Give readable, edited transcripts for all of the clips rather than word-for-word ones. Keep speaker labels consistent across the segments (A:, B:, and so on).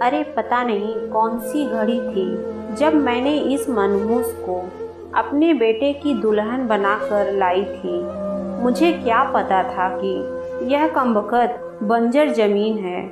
A: अरे पता नहीं कौन सी घड़ी थी जब मैंने इस मनहूस को अपने बेटे की दुल्हन बनाकर लाई थी। मुझे क्या पता था कि यह कमबख्त बंजर जमीन है।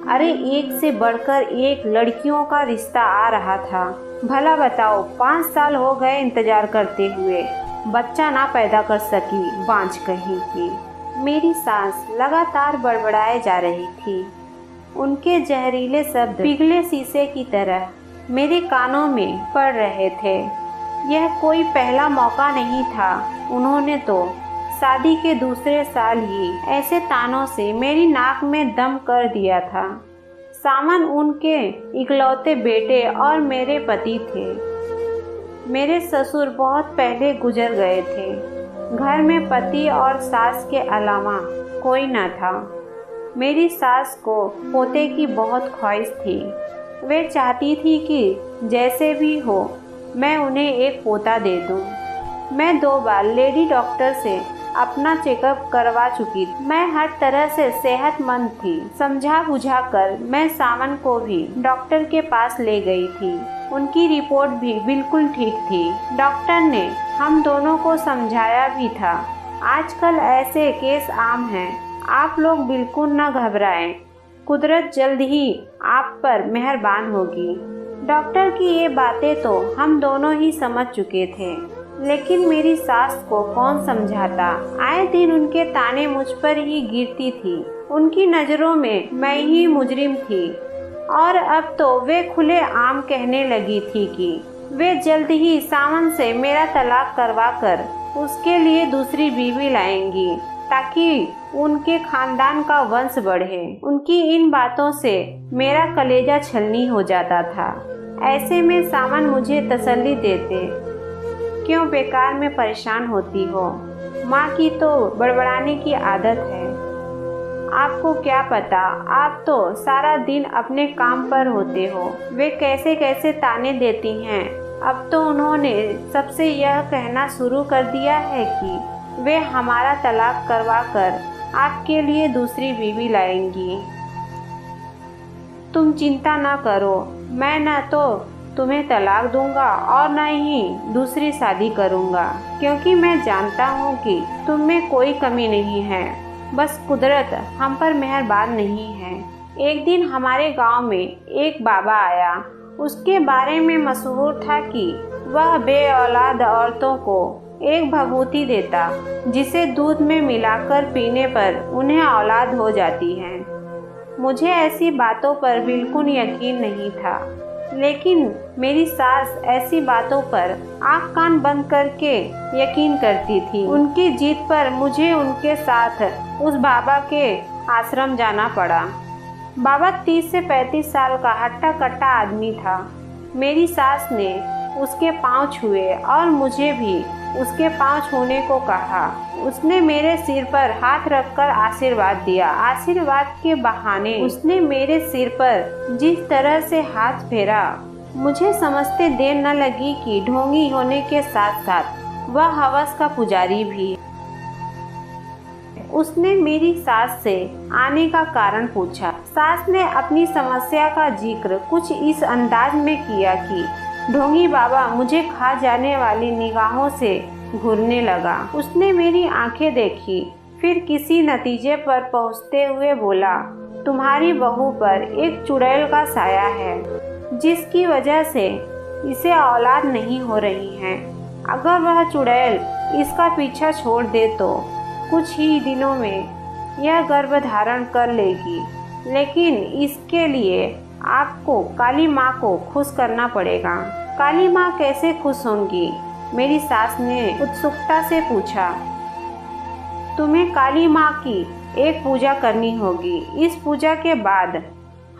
A: अरे एक से बढ़कर एक लड़कियों का रिश्ता आ रहा था। भला बताओ 5 साल हो गए इंतजार करते हुए, बच्चा ना पैदा कर सकी बांझ कहीं की। मेरी सांस लगातार बड़बड़ाए जा रही थी। उनके जहरीले शब्द पिघले शीशे की तरह मेरे कानों में पड़ रहे थे। यह कोई पहला मौका नहीं था। उन्होंने तो शादी के दूसरे साल ही ऐसे तानों से मेरी नाक में दम कर दिया था। सामन उनके इकलौते बेटे और मेरे पति थे। मेरे ससुर बहुत पहले गुजर गए थे। घर में पति और सास के अलावा कोई न था। मेरी सास को पोते की बहुत ख्वाहिश थी। वे चाहती थी कि जैसे भी हो मैं उन्हें एक पोता दे दूं। मैं 2 बार लेडी डॉक्टर से अपना चेकअप करवा चुकी थी। मैं हर तरह से सेहतमंद थी। समझा बुझा कर मैं सावन को भी डॉक्टर के पास ले गई थी। उनकी रिपोर्ट भी बिल्कुल ठीक थी। डॉक्टर ने हम दोनों को समझाया भी था। आजकल ऐसे केस आम हैं। आप लोग बिल्कुल न घबराएं। कुदरत जल्द ही आप पर मेहरबान होगी। डॉक्टर की ये बातें तो हम दोनों ही समझ चुके थे, लेकिन मेरी सास को कौन समझाता। आए दिन उनके ताने मुझ पर ही गिरती थी। उनकी नज़रों में मैं ही मुजरिम थी और अब तो वे खुले आम कहने लगी थी कि वे जल्द ही सावन से मेरा तलाक करवा कर उसके लिए दूसरी बीवी लाएंगी ताकि उनके खानदान का वंश बढ़े। उनकी इन बातों से मेरा कलेजा छलनी हो जाता था। ऐसे में सावन मुझे तसल्ली देते, क्यों बेकार में परेशान होती हो, माँ की तो बड़बड़ाने की आदत है। आपको क्या पता, आप तो सारा दिन अपने काम पर होते हो। वे कैसे कैसे ताने देती हैं। अब तो उन्होंने सबसे यह कहना शुरू कर दिया है कि वे हमारा तलाक करवा कर आपके लिए दूसरी बीवी लाएंगी। तुम चिंता ना करो, मैं न तो तुम्हें तलाक दूंगा और न ही दूसरी शादी करूंगा, क्योंकि मैं जानता हूँ कि तुम में कोई कमी नहीं है। बस कुदरत हम पर मेहरबान नहीं है। एक दिन हमारे गांव में एक बाबा आया। उसके बारे में मशहूर था कि वह बेऔलाद औरतों को एक भभूति देता, जिसे दूध में मिलाकर पीने पर उन्हें औलाद हो जाती है। मुझे ऐसी बातों पर बिल्कुल यकीन नहीं था, लेकिन मेरी सास ऐसी बातों पर आँख कान बंद करके यकीन करती थी। उनकी जिद पर मुझे उनके साथ उस बाबा के आश्रम जाना पड़ा। बाबा 30 से 35 साल का हट्टा कट्टा आदमी था। मेरी सास ने उसके पांव छुए और मुझे भी उसके पांव छूने को कहा। उसने मेरे सिर पर हाथ रखकर आशीर्वाद दिया। आशीर्वाद के बहाने उसने मेरे सिर पर जिस तरह से हाथ फेरा, मुझे समझते देर न लगी कि ढोंगी होने के साथ साथ वह हवस का पुजारी भी। उसने मेरी सास से आने का कारण पूछा। सास ने अपनी समस्या का जिक्र कुछ इस अंदाज में किया कि ढोंगी बाबा मुझे खा जाने वाली निगाहों से घूरने लगा। उसने मेरी आंखें देखी, फिर किसी नतीजे पर पहुंचते हुए बोला, तुम्हारी बहू पर एक चुड़ैल का साया है, जिसकी वजह से इसे औलाद नहीं हो रही है। अगर वह चुड़ैल इसका पीछा छोड़ दे तो कुछ ही दिनों में यह गर्भ धारण कर लेगी, लेकिन इसके लिए आपको काली माँ को खुश करना पड़ेगा। काली माँ कैसे खुश होंगी? मेरी सास ने उत्सुकता से पूछा। तुम्हें काली माँ की एक पूजा करनी होगी। इस पूजा के बाद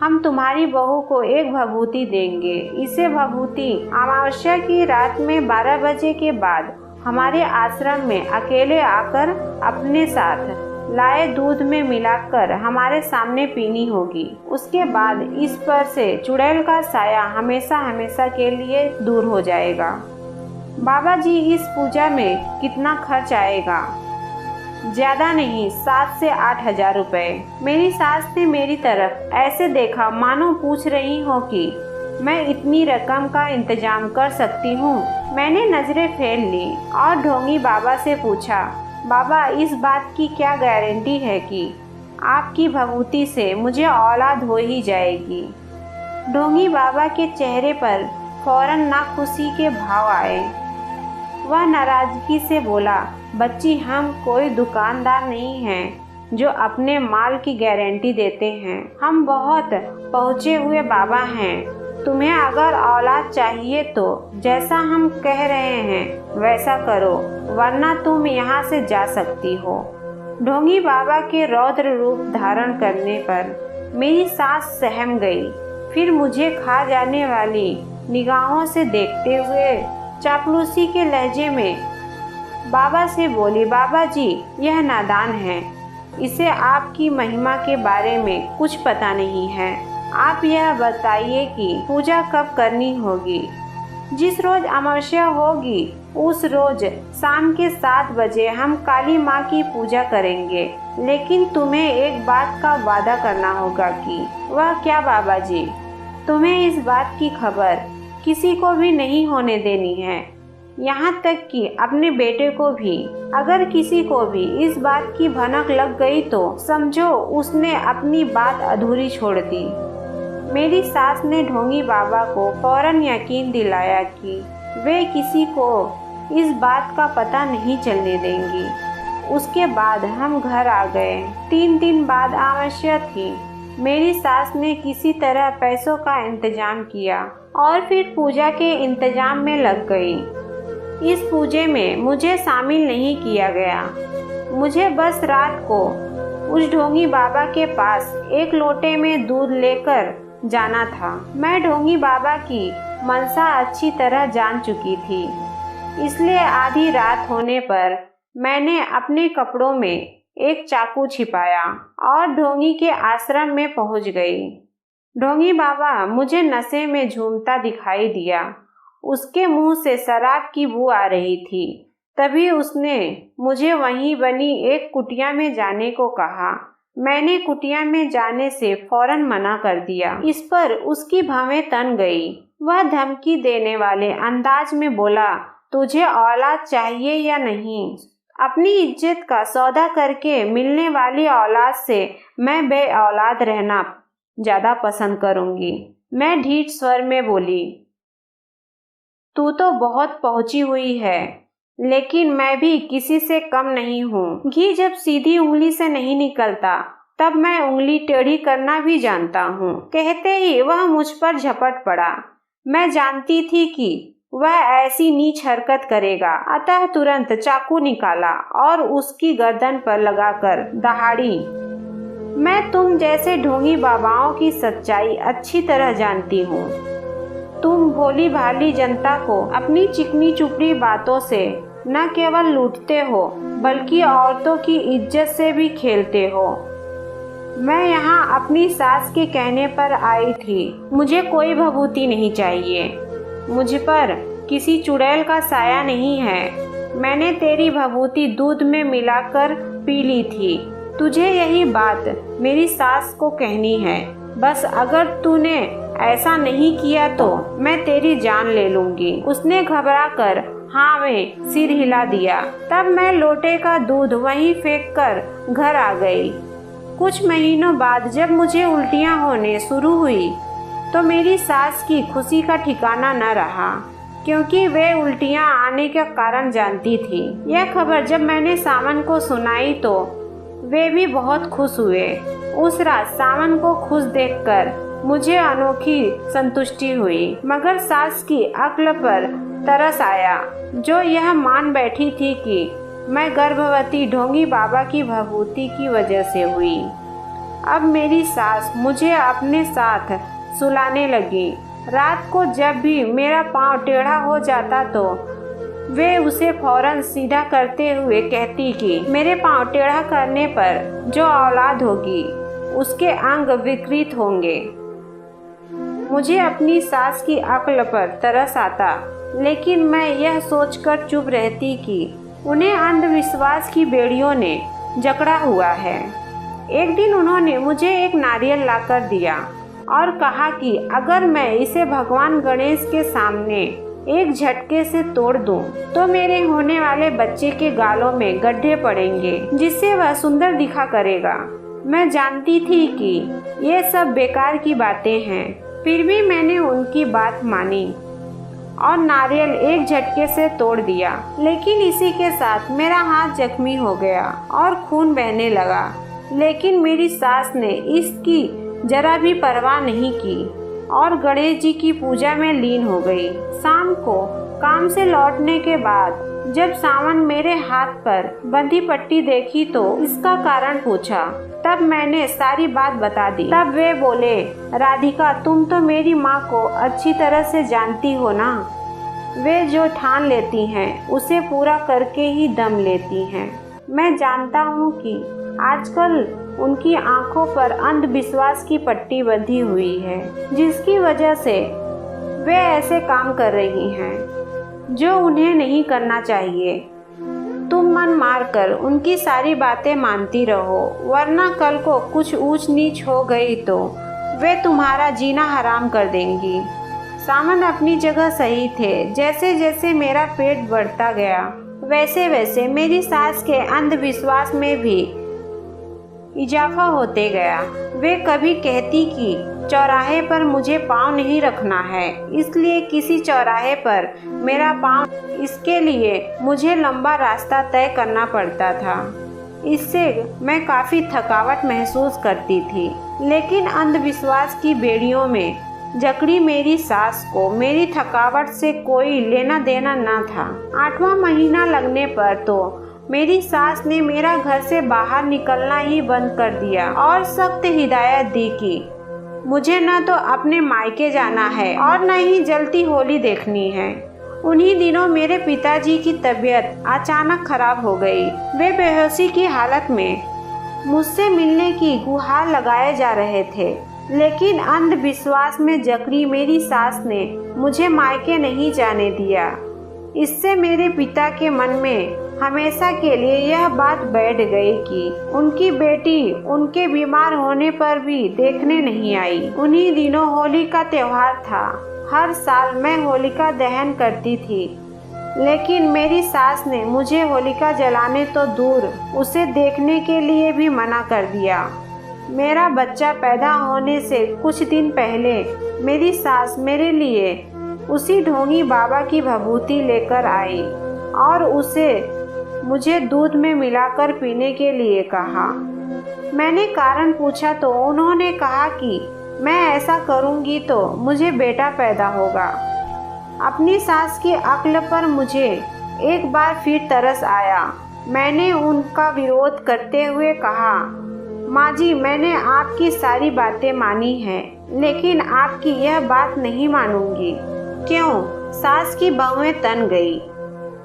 A: हम तुम्हारी बहू को एक भभूति देंगे। इसे भभूति अमावस्या की रात में 12 बजे के बाद हमारे आश्रम में अकेले आकर अपने साथ लाए दूध में मिलाकर हमारे सामने पीनी होगी। उसके बाद इस पर से चुड़ैल का साया हमेशा हमेशा के लिए दूर हो जाएगा। बाबा जी, इस पूजा में कितना खर्च आएगा? ज़्यादा नहीं, 7 से 8 हजार रुपए। मेरी सास ने मेरी तरफ ऐसे देखा मानो पूछ रही हो कि मैं इतनी रकम का इंतजाम कर सकती हूँ। मैंने नज़रें फेर ली और ढोंगी बाबा से पूछा, बाबा इस बात की क्या गारंटी है कि आपकी भभूति से मुझे औलाद हो ही जाएगी। ढोंगी बाबा के चेहरे पर फौरन नाखुशी के भाव आए। वह नाराजगी से बोला, बच्ची हम कोई दुकानदार नहीं हैं जो अपने माल की गारंटी देते हैं। हम बहुत पहुँचे हुए बाबा हैं। तुम्हें अगर औलाद चाहिए तो जैसा हम कह रहे हैं वैसा करो, वरना तुम यहाँ से जा सकती हो। ढोंगी बाबा के रौद्र रूप धारण करने पर मेरी सास सहम गई। फिर मुझे खा जाने वाली निगाहों से देखते हुए चापलूसी के लहजे में बाबा से बोली, बाबा जी यह नादान है, इसे आपकी महिमा के बारे में कुछ पता नहीं है। आप यह बताइए कि पूजा कब करनी होगी। जिस रोज अमावस्या होगी उस रोज शाम के 7 बजे हम काली माँ की पूजा करेंगे। लेकिन तुम्हें एक बात का वादा करना होगा। कि वह क्या बाबा जी? तुम्हें इस बात की खबर किसी को भी नहीं होने देनी है, यहाँ तक कि अपने बेटे को भी। अगर किसी को भी इस बात की भनक लग गई तो समझो उसने अपनी बात अधूरी छोड़ दी। मेरी सास ने ढोंगी बाबा को फौरन यकीन दिलाया कि वे किसी को इस बात का पता नहीं चलने देंगी। उसके बाद हम घर आ गए। 3 दिन बाद अमावस्या थी। मेरी सास ने किसी तरह पैसों का इंतजाम किया और फिर पूजा के इंतजाम में लग गई। इस पूजे में मुझे शामिल नहीं किया गया। मुझे बस रात को उस ढोंगी बाबा के पास एक लोटे में दूध लेकर जाना था। मैं ढोंगी बाबा की मनसा अच्छी तरह जान चुकी थी, इसलिए आधी रात होने पर मैंने अपने कपड़ों में एक चाकू छिपाया और ढोंगी के आश्रम में पहुंच गई। ढोंगी बाबा मुझे नशे में झूमता दिखाई दिया। उसके मुंह से शराब की बू आ रही थी। तभी उसने मुझे वहीं बनी एक कुटिया में जाने को कहा। मैंने कुटिया में जाने से फौरन मना कर दिया। इस पर उसकी भवें तन गई। वह धमकी देने वाले अंदाज में बोला, तुझे औलाद चाहिए या नहीं? अपनी इज्जत का सौदा करके मिलने वाली औलाद से मैं बे औलाद रहना ज्यादा पसंद करूंगी। मैं ढीठ स्वर में बोली, तू तो बहुत पहुंची हुई है, लेकिन मैं भी किसी से कम नहीं हूँ। घी जब सीधी उंगली से नहीं निकलता तब मैं उंगली टेढ़ी करना भी जानता हूँ। कहते ही वह मुझ पर झपट पड़ा। मैं जानती थी कि वह ऐसी नीच हरकत करेगा, अतः तुरंत चाकू निकाला और उसकी गर्दन पर लगाकर दहाड़ी। मैं तुम जैसे ढोंगी बाबाओं की सच्चाई अच्छी तरह जानती हूँ। तुम भोली भाली जनता को अपनी चिकनी चुपड़ी बातों से न केवल लूटते हो बल्कि औरतों की इज्जत से भी खेलते हो। मैं यहाँ अपनी सास के कहने पर आई थी। मुझे कोई भभूति नहीं चाहिए। मुझ पर किसी चुड़ैल का साया नहीं है। मैंने तेरी भभूति दूध में मिलाकर पी ली थी। तुझे यही बात मेरी सास को कहनी है। बस अगर तूने ऐसा नहीं किया तो मैं तेरी जान ले लूंगी। उसने घबराकर हाँ में सिर हिला दिया। तब मैं लोटे का दूध वहीं फेंक कर घर आ गई। कुछ महीनों बाद जब मुझे उल्टियाँ होने शुरू हुई तो मेरी सास की खुशी का ठिकाना न रहा, क्योंकि वे उल्टियाँ आने का कारण जानती थी। यह खबर जब मैंने सावन को सुनाई तो वे भी बहुत खुश हुए। उस रात सावन को खुश देखकर मुझे अनोखी संतुष्टि हुई, मगर सास की अक्ल पर तरस आया, जो यह मान बैठी थी कि मैं गर्भवती ढोंगी बाबा की भभूति की वजह से हुई। अब मेरी सास मुझे अपने साथ सुलाने लगी। रात को जब भी मेरा पाँव टेढ़ा हो जाता तो वे उसे फौरन सीधा करते हुए कहती कि मेरे पाँव टेढ़ा करने पर जो औलाद होगी उसके अंग विकृत होंगे। मुझे अपनी सास की अक्ल पर तरस आता, लेकिन मैं यह सोचकर चुप रहती कि उन्हें अंधविश्वास की बेड़ियों ने जकड़ा हुआ है। एक दिन उन्होंने मुझे एक नारियल लाकर दिया और कहा कि अगर मैं इसे भगवान गणेश के सामने एक झटके से तोड़ दूं, तो मेरे होने वाले बच्चे के गालों में गड्ढे पड़ेंगे, जिससे वह सुंदर दिखा करेगा। मैं जानती थी कि ये सब बेकार की बातें हैं, फिर भी मैंने उनकी बात मानी और नारियल एक झटके से तोड़ दिया। लेकिन इसी के साथ मेरा हाथ जख्मी हो गया और खून बहने लगा। लेकिन मेरी सास ने इसकी जरा भी परवाह नहीं की और गणेश जी की पूजा में लीन हो गई। शाम को काम से लौटने के बाद जब सावन मेरे हाथ पर बंधी पट्टी देखी तो इसका कारण पूछा। तब मैंने सारी बात बता दी। तब वे बोले, राधिका, तुम तो मेरी माँ को अच्छी तरह से जानती हो ना। वे जो ठान लेती हैं उसे पूरा करके ही दम लेती हैं। मैं जानता हूँ कि आजकल उनकी आंखों पर अंधविश्वास की पट्टी बंधी हुई है, जिसकी वजह से वे ऐसे काम कर रही हैं जो उन्हें नहीं करना चाहिए। तुम मन मारकर उनकी सारी बातें मानती रहो, वरना कल को कुछ ऊंच नीच हो गई तो वे तुम्हारा जीना हराम कर देंगी। सावन अपनी जगह सही थे। जैसे जैसे मेरा पेट बढ़ता गया, वैसे वैसे मेरी सास के अंधविश्वास में भी इजाफा होते गया। वे कभी कहती कि चौराहे पर मुझे पाँव नहीं रखना है, इसलिए किसी चौराहे पर मेरा पाँव, इसके लिए मुझे लंबा रास्ता तय करना पड़ता था। इससे मैं काफ़ी थकावट महसूस करती थी। लेकिन अंधविश्वास की बेड़ियों में जकड़ी मेरी सास को मेरी थकावट से कोई लेना देना न था। 8वां महीना लगने पर तो मेरी सास ने मेरा घर से बाहर निकलना ही बंद कर दिया और सख्त हिदायत दी कि मुझे न तो अपने मायके जाना है और न ही जलती होली देखनी है। उन्हीं दिनों मेरे पिताजी की तबीयत अचानक खराब हो गई। वे बेहोशी की हालत में मुझसे मिलने की गुहार लगाए जा रहे थे, लेकिन अंधविश्वास में जकड़ी मेरी सास ने मुझे मायके नहीं जाने दिया। इससे मेरे पिता के मन में हमेशा के लिए यह बात बैठ गई कि उनकी बेटी उनके बीमार होने पर भी देखने नहीं आई। उन्हीं दिनों होली का त्योहार था। हर साल मैं होलिका दहन करती थी, लेकिन मेरी सास ने मुझे होलिका जलाने तो दूर उसे देखने के लिए भी मना कर दिया। मेरा बच्चा पैदा होने से कुछ दिन पहले मेरी सास मेरे लिए उसी ढोंगी बाबा की भभूति लेकर आई और उसे मुझे दूध में मिलाकर पीने के लिए कहा। मैंने कारण पूछा तो उन्होंने कहा कि मैं ऐसा करूंगी तो मुझे बेटा पैदा होगा। अपनी सास की अक्ल पर मुझे एक बार फिर तरस आया। मैंने उनका विरोध करते हुए कहा, माँ जी, मैंने आपकी सारी बातें मानी हैं, लेकिन आपकी यह बात नहीं मानूंगी। क्यों? सास की बहुएं तन गई,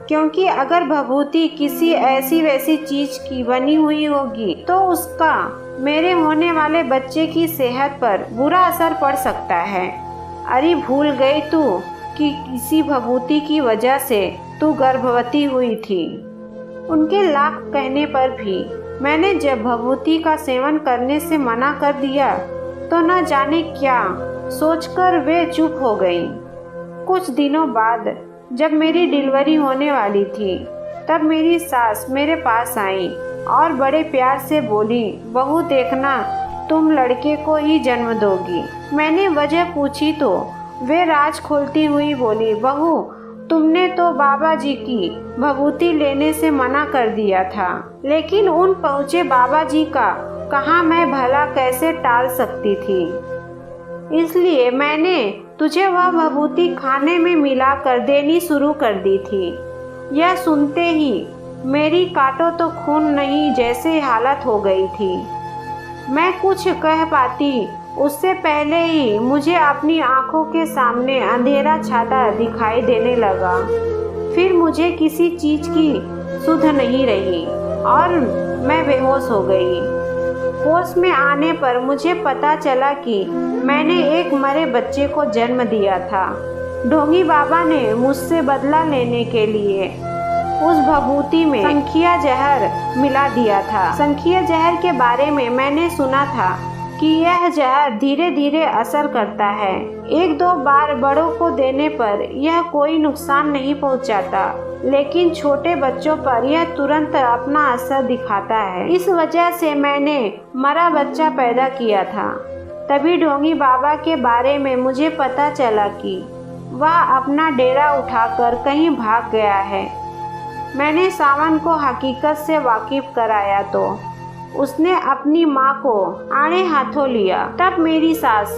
A: क्योंकि अगर भभूति किसी ऐसी वैसी चीज की बनी हुई होगी तो उसका मेरे होने वाले बच्चे की सेहत पर बुरा असर पड़ सकता है। अरे भूल गई तू कि किसी भभूति की वजह से तू गर्भवती हुई थी। उनके लाख कहने पर भी मैंने जब भभूति का सेवन करने से मना कर दिया तो न जाने क्या सोचकर वे चुप हो गईं। कुछ दिनों बाद जब मेरी डिलीवरी होने वाली थी, तब मेरी सास मेरे पास आई और बड़े प्यार से बोली, बहू देखना, तुम लड़के को ही जन्म दोगी। मैंने वजह पूछी तो वे राज खोलती हुई बोली, बहू, तुमने तो बाबा जी की भभूति लेने से मना कर दिया था, लेकिन उन पहुँचे बाबा जी का कहाँ मैं भला कैसे टाल सकती थी। इसलिए मैंने तुझे वह भभूति खाने में मिला कर देनी शुरू कर दी थी। यह सुनते ही मेरी काटो तो खून नहीं जैसे हालत हो गई थी। मैं कुछ कह पाती उससे पहले ही मुझे अपनी आंखों के सामने अंधेरा छाता दिखाई देने लगा। फिर मुझे किसी चीज की सुध नहीं रही और मैं बेहोश हो गई। होश में आने पर मुझे पता चला कि मैंने एक मरे बच्चे को जन्म दिया था। ढोंगी बाबा ने मुझसे बदला लेने के लिए उस भभूति में संखिया जहर मिला दिया था। संखिया जहर के बारे में मैंने सुना था कि यह जहर धीरे धीरे असर करता है। एक दो बार बड़ों को देने पर यह कोई नुकसान नहीं पहुंचाता, लेकिन छोटे बच्चों पर यह तुरंत अपना असर दिखाता है। इस वजह से मैंने मरा बच्चा पैदा किया था। तभी ढोंगी बाबा के बारे में मुझे पता चला कि वह अपना डेरा उठाकर कहीं भाग गया है। मैंने सावन को हकीकत से वाकिफ कराया तो उसने अपनी माँ को आड़े हाथों लिया। तब मेरी सास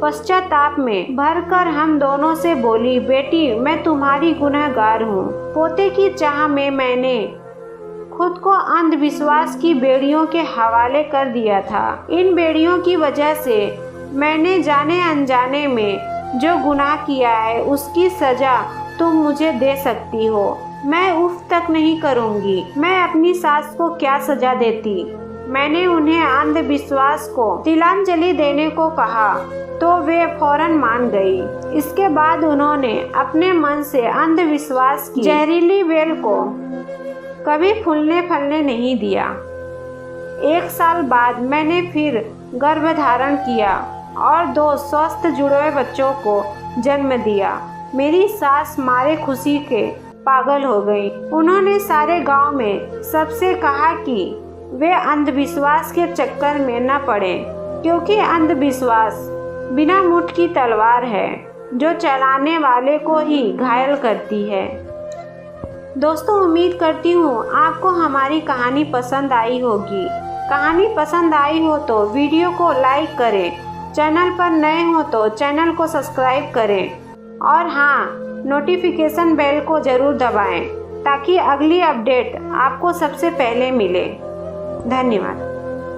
A: पश्चाताप में भरकर हम दोनों से बोली, बेटी मैं तुम्हारी गुनहगार हूँ। पोते की चाह में मैंने खुद को अंधविश्वास की बेड़ियों के हवाले कर दिया था। इन बेड़ियों की वजह से मैंने जाने अनजाने में जो गुनाह किया है उसकी सजा तुम मुझे दे सकती हो। मैं उफ तक नहीं करूँगी। मैं अपनी सास को क्या सजा देती। मैंने उन्हें अंधविश्वास को तिलांजलि देने को कहा तो वे फौरन मान गई। इसके बाद उन्होंने अपने मन से अंधविश्वास की जहरीली बेल को कभी फूलने फलने नहीं दिया। 1 साल बाद मैंने फिर गर्भधारण किया और 2 स्वस्थ जुड़वे बच्चों को जन्म दिया। मेरी सास मारे खुशी के पागल हो गई। उन्होंने सारे गांव में सबसे कहा कि वे अंधविश्वास के चक्कर में न पड़े, क्योंकि अंधविश्वास बिना मुठ की तलवार है जो चलाने वाले को ही घायल करती है। दोस्तों, उम्मीद करती हूँ आपको हमारी कहानी पसंद आई होगी। कहानी पसंद आई हो तो वीडियो को लाइक करें, चैनल पर नए हो तो चैनल को सब्सक्राइब करें और हाँ, नोटिफिकेशन बेल को ज़रूर दबाएं ताकि अगली अपडेट आपको सबसे पहले मिले। धन्यवाद।